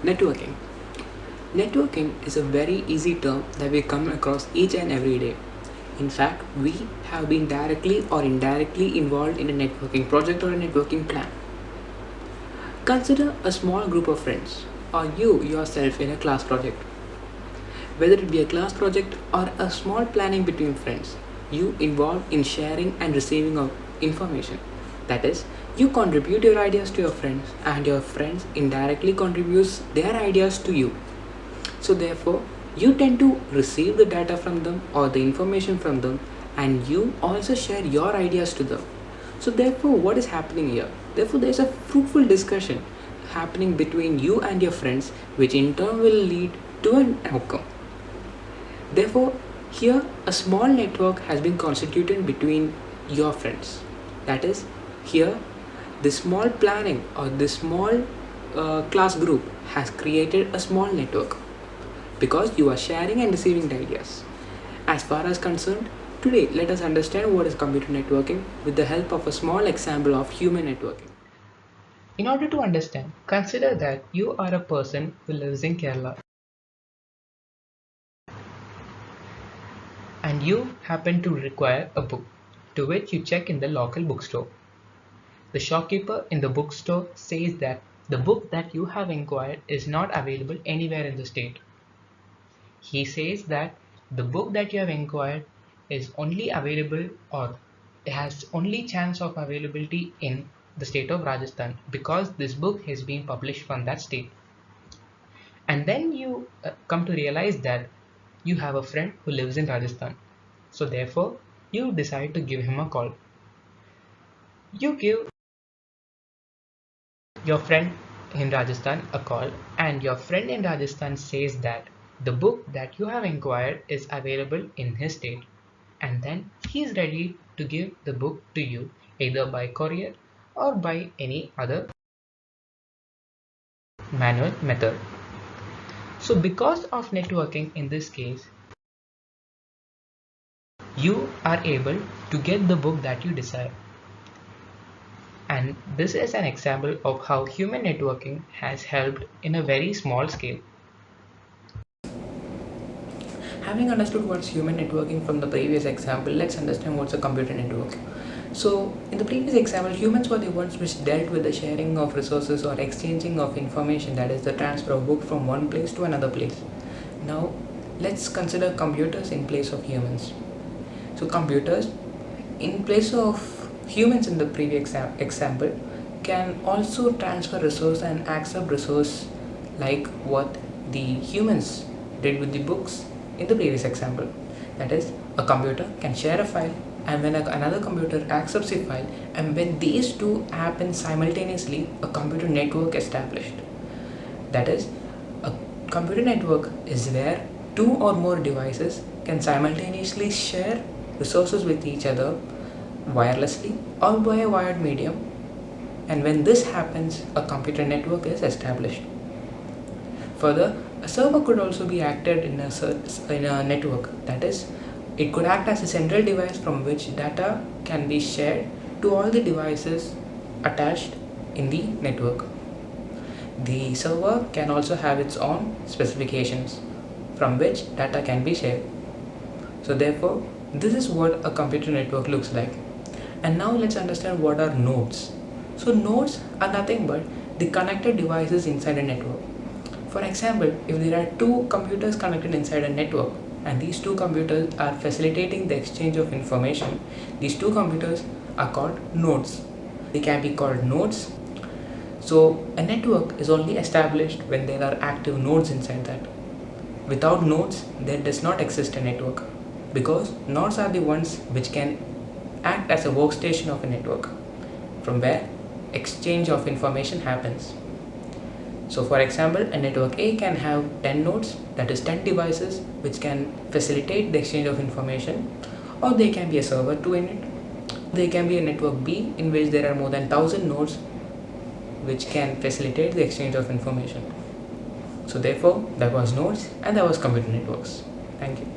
Networking. Networking is a very easy term that we come across each and every day. In fact, we have been directly or indirectly involved in a networking project or a networking plan. Consider a small group of friends or you yourself in a class project. Whether it be a class project or a small planning between friends, you involve in sharing and receiving of information. That is, you contribute your ideas to your friends and your friends indirectly contributes their ideas to you. So therefore, you tend to receive the data from them or the information from them, and you also share your ideas to them. So therefore, what is happening here? Therefore, there is a fruitful discussion happening between you and your friends, which in turn will lead to an outcome. Therefore, here a small network has been constituted between your friends. That is, here the small planning or the small class group has created a small network because you are sharing and receiving the ideas. As far as concerned, today let us understand what is computer networking with the help of a small example of human networking. In order to understand, consider that you are a person who lives in Kerala and you happen to require a book, to which you check in the local bookstore. The shopkeeper in the bookstore says that the book that you have inquired is not available anywhere in the state. He says that the book that you have inquired is only available or has only chance of availability in the state of Rajasthan because this book has been published from that state. And then you come to realize that you have a friend who lives in Rajasthan. So therefore, you decide to give him a call. You give your friend in Rajasthan a call, and your friend in Rajasthan says that the book that you have inquired is available in his state, and then he is ready to give the book to you either by courier or by any other manual method. So because of networking in this case, you are able to get the book that you desire. And this is an example of how human networking has helped in a very small scale. Having understood what's human networking from the previous example, let's understand what's a computer network. So, in the previous example, humans were the ones which dealt with the sharing of resources or exchanging of information, that is, the transfer of book from one place to another place. Now, let's consider computers in place of humans. So, computers in place of humans in the previous example can also transfer resource and accept resource like what the humans did with the books in the previous example. That is, a computer can share a file, and when another computer accepts a file, and when these two happen simultaneously, a computer network established. That is, a computer network is where two or more devices can simultaneously share resources with each other wirelessly or by a wired medium, and when this happens, a computer network is established. Further, a server could also be acted in a network. That is, it could act as a central device from which data can be shared to all the devices attached in the network. The server can also have its own specifications from which data can be shared. So therefore, this is what a computer network looks like. And now let's understand what are nodes. So nodes are nothing but the connected devices inside a network. For example, if there are two computers connected inside a network and these two computers are facilitating the exchange of information, these two computers are called nodes. They can be called nodes. So a network is only established when there are active nodes inside that. Without nodes, there does not exist a network, because nodes are the ones which can act as a workstation of a network from where exchange of information happens. So for example, a network A can have 10 nodes, that is 10 devices which can facilitate the exchange of information, or there can be a server too in it. There can be a network B in which there are more than 1000 nodes which can facilitate the exchange of information. So therefore, there was nodes and there was computer networks. Thank you.